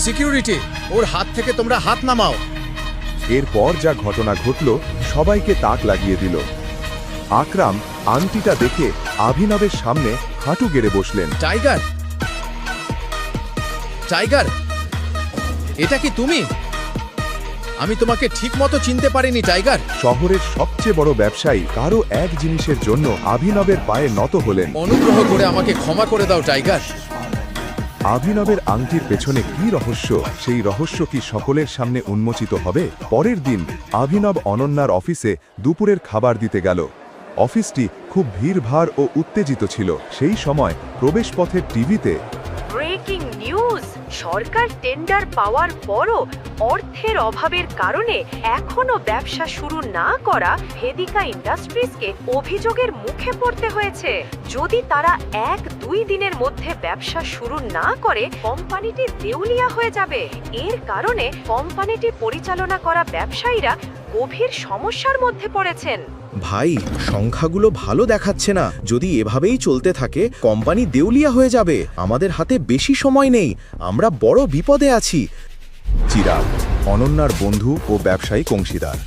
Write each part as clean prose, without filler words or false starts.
Security, ওর হাত থেকে তোমরা হাত নামাও। এরপর যা ঘটনা ঘটল সবাইকে তাক লাগিয়ে দিল। আকরাম আংটিটা দেখে অভিনবের সামনে হাঁটু গেড়ে বসলেন। টাইগার, টাইগার, এটা কি তুমি? আমি তোমাকে ঠিকমতো চিনতে পারিনি টাইগার। শহরের সবচেয়ে বড় ব্যবসায়ী কারো এক জিনিসের জন্য অভিনবের পায়ে নত হলেন। অনুগ্রহ করে আমাকে ক্ষমা করে দাও টাইগার। অভিনবের আংটির পেছনে কি রহস্য, সেই রহস্য কি সকলের সামনে উন্মোচিত হবে? পরের দিন অভিনব অনন্যার অফিসে দুপুরের খাবার দিতে গেল। অফিসটি খুব ভিড়ভাড় ও উত্তেজিত ছিল। সেই সময় প্রবেশপথের টিভিতে ব্রেকিং নিউজ! সরকার টেন্ডার পাওয়ার পরও অর্থের অভাবের কারণে এখনো ব্যবসা শুরু না করা ভেদিকা ইন্ডাস্ট্রিজকে অভিযোগের মুখে পড়তে হয়েছে। যদি তারা 1-2 দিনের মধ্যে ব্যবসা শুরু না করে কোম্পানিটি দেউলিয়া হয়ে যাবে। এর কারণে কোম্পানিটি পরিচালনা করা ব্যবসায়ীরা গভীর সমস্যার মধ্যে পড়েছেন। ভাই, সংখ্যাগুলো ভালো দেখাচ্ছে না। যদি এভাবেই চলতে থাকে কোম্পানি দেউলিয়া হয়ে যাবে। আমাদের হাতে বেশি সময় নেই, আমরা বড় বিপদে আছি। চিরাগ, অনন্যার বন্ধু ও ব্যবসায়িক অংশীদার।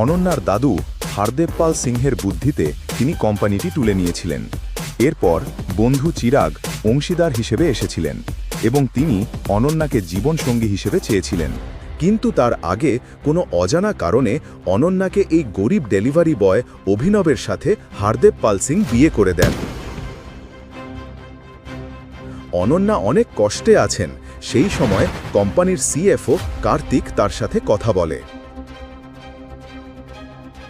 অনন্যার দাদু হারদেবপাল সিংহের বুদ্ধিতে তিনি কোম্পানিটি তুলে নিয়েছিলেন। এরপর বন্ধু চিরাগ অংশীদার হিসেবে এসেছিলেন এবং তিনি অনন্যাকে জীবনসঙ্গী হিসেবে চেয়েছিলেন। কিন্তু তার আগে কোনো অজানা কারণে অনন্যাকে এই গরিব ডেলিভারি বয় অভিনবের সাথে হারদেব পাল সিং বিয়ে করে দেন। অনন্যা অনেক কষ্টে আছেন। সেই সময় কোম্পানির সিএফও কার্তিক তার সাথে কথা বলে।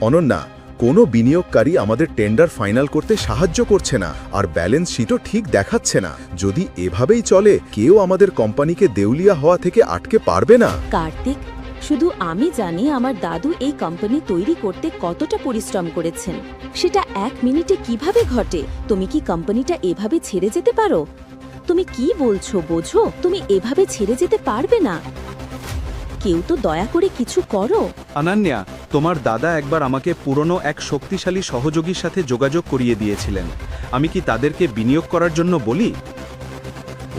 অনন্যা, কোনো বিনিয়োগকারী আমাদের টেন্ডার ফাইনাল করতে সাহায্য করছে না, আর ব্যালেন্স শিটও ঠিক দেখাচ্ছে না। যদি এভাবেই চলে কেউ আমাদের কোম্পানিকে দেউলিয়া হওয়া থেকে আটকে পারবে না। কার্তিক, শুধু আমি জানি আমার দাদু এই কোম্পানি তৈরি করতে কতটা পরিশ্রম করেছেন। সেটা 1 মিনিটে কিভাবে ঘটে? তুমি কি কোম্পানিটা এভাবে ছেড়ে যেতে পারো? তুমি কি বলছো বোঝো? তুমি এভাবে ছেড়ে যেতে পারবে না। কেউ তো দয়া করে কিছু করো। অনন্যা, তোমার দাদা একবার আমাকে পুরনো এক শক্তিশালী সহযোগীর সাথে যোগাযোগ করিয়ে দিয়েছিলেন। আমি কি তাদেরকে বিনিয়োগ করার জন্য বলি?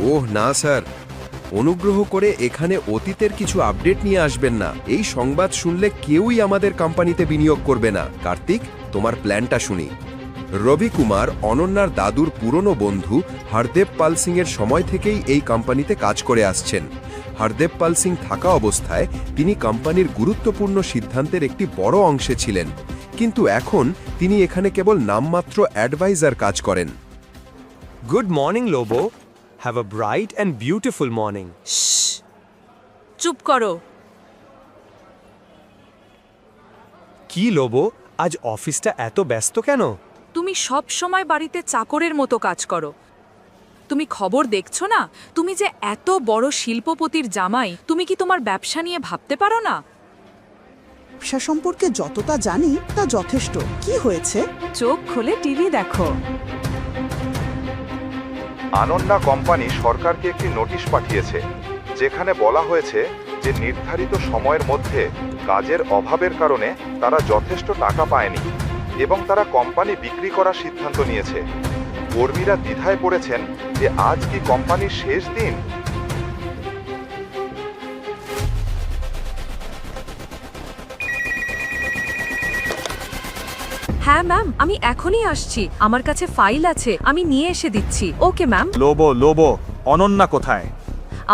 ওহ না স্যার, অনুগ্রহ করে এখানে অতীতের কিছু আপডেট নিয়ে আসবেন না। এই সংবাদ শুনলে কেউই আমাদের কোম্পানিতে বিনিয়োগ করবে না। কার্তিক, তোমার প্ল্যানটা শুনি। রবি কুমার অনন্যার দাদুর পুরনো বন্ধু হরদেব পাল সিংয়ের সময় থেকেই এই কোম্পানিতে কাজ করে আসছেন। হরদেব পাল সিং থাকা অবস্থায় তিনি কোম্পানির গুরুত্বপূর্ণ সিদ্ধান্তের একটি বড় অংশে ছিলেন, কিন্তু এখন তিনি এখানে কেবল নামমাত্র অ্যাডভাইজার কাজ করেন। Good morning, Lobo. Have a bright and beautiful morning. চুপ করো। কি লোবো, আজ অফিসটা এত ব্যস্ত কেন? তুমি সব সময় বাড়িতে চাকরের মতো কাজ করো। তুমি খবর দেখছো না? তুমি যে এত বড় শিল্পপতির জামাই, তুমি কি তোমার ব্যবসা নিয়ে ভাবতে পারো না? ব্যবসা সম্পর্কে যতটা জানি তা যথেষ্ট। কি হয়েছে? চোখ খুলে টিভি দেখো। অনন্যা কোম্পানি সরকারকে একটি নোটিশ পাঠিয়েছে, যেখানে বলা হয়েছে যে নির্ধারিত সময়ের মধ্যে কাজের অভাবের কারণে তারা যথেষ্ট টাকা পায়নি এবং তারা কোম্পানি বিক্রি করার সিদ্ধান্ত নিয়েছে। কর্মীরা দ্বিধায় পড়েছেন যে আজ কি কোম্পানির শেষ দিন। হ্যাঁ ম্যাম, আমি এখনই আসছি। আমার কাছে ফাইল আছে, আমি নিয়ে এসে দিচ্ছি। Okay ma'am. লোবো, অনন্যা কোথায়?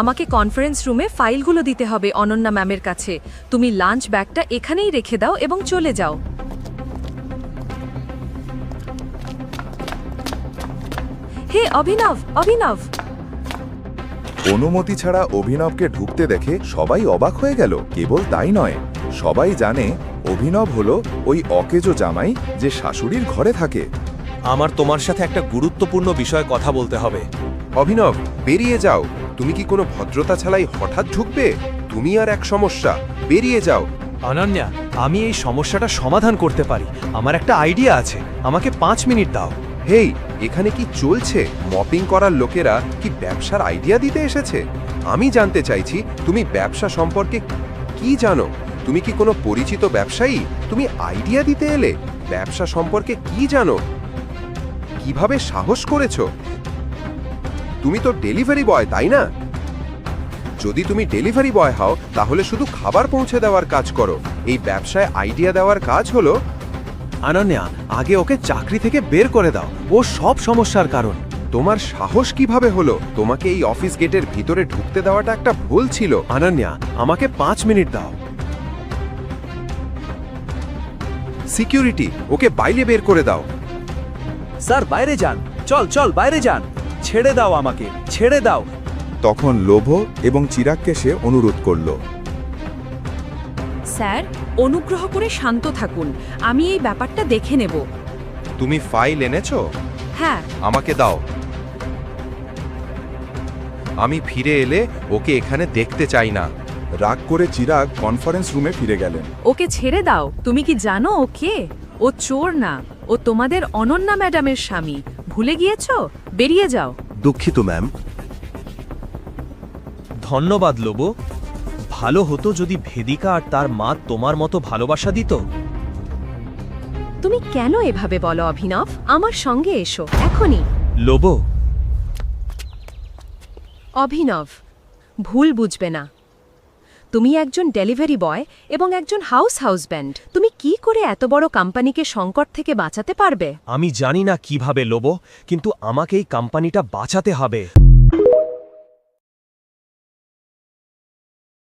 আমাকে কনফারেন্স রুমে ফাইলগুলো দিতে হবে অনন্যা ম্যামের কাছে। তুমি লাঞ্চ ব্যাগটা এখানেই রেখে দাও এবং চলে যাও। হে অভিনব, অভিনব! অনুমতি ছাড়া অভিনবকে ঢুকতে দেখে সবাই অবাক হয়ে গেল। কেবল তাই নয়, সবাই জানে অভিনব হলো ওই অকেজো জামাই যে শাশুড়ির ঘরে থাকে। আমার তোমার সাথে একটা গুরুত্বপূর্ণ বিষয়ে কথা বলতে হবে। অভিনব, বেরিয়ে যাও। তুমি কি কোনো ভদ্রতা ছাড়াই হঠাৎ ঢুকবে? তুমি আর এক সমস্যা, বেরিয়ে যাও। অনন্যা, আমি এই সমস্যাটা সমাধান করতে পারি। আমার একটা আইডিয়া আছে, আমাকে 5 মিনিট দাও। হেই, এখানে কি চলছে? মপিং করার লোকেরা কি ব্যবসার আইডিয়া দিতে এসেছে? আমি জানতে চাইছি তুমি ব্যবসা সম্পর্কে কি জানো। তুমি কি কোনো পরিচিত ব্যবসায়ী? তুমি আইডিয়া দিতে এলে? ব্যবসা সম্পর্কে কি জানো? কিভাবে সাহস করেছো? তুমি তো ডেলিভারি বয়, তাই না? যদি তুমি ডেলিভারি বয় হও তাহলে শুধু খাবার পৌঁছে দেওয়ার কাজ করো। এই ব্যবসায় আইডিয়া দেওয়ার কাজ হলো। অনন্যা, আগে ওকে চাকরি থেকে বের করে দাও, ও সব সমস্যার কারণ। তোমার সাহস কিভাবে হলো? তোমাকে এই অফিস গেটের ভিতরে ঢুকতে দেওয়াটা একটা ভুল ছিল। অনন্যা, আমাকে 5 মিনিট দাও। সিকিউরিটি, ওকে বাইরে বের করে দাও। স্যার বাইরে যান, চল চল বাইরে যান, ছেড়ে দাও আমাকে, ছেড়ে দাও। তখন লোভ এবং চিরাগকে সে অনুরোধ করল। স্যার, অনুগ্রহ করে শান্ত থাকুন, আমি এই ব্যাপারটা দেখে নেব। তুমি ফাইল এনেছো? হ্যাঁ। আমাকে দাও। আমি ফিরে এলে ওকে এখানে দেখতে চাই না। রাগ করে চিরাগ কনফারেন্স রুমে ফিরে গেলেন। ওকে ছেড়ে দাও। তুমি কি জানো ও কে? ও চোর না, ও তোমাদের অনন্যা ম্যাডামের স্বামী। ভুলে গিয়েছো? বেরিয়ে যাও। দুঃখিত ম্যাম। ধন্যবাদ লোব। ভালো হতো যদি ভেদিকা আর তার মা তোমার মতো ভালোবাসা দিত। তুমি কেন এভাবে বলো অভিনব? আমার সঙ্গে এসো এখনই। লোব, অভিনব, ভুল বুঝবে না। তুমি একজন ডেলিভারি বয় এবং একজন হাউসব্যান্ড। তুমি কি করে এত বড় কোম্পানিকে সংকট থেকে বাঁচাতে পারবে? আমি জানি না কিভাবে লোব, কিন্তু আমাকে এই কোম্পানিটা বাঁচাতে হবে।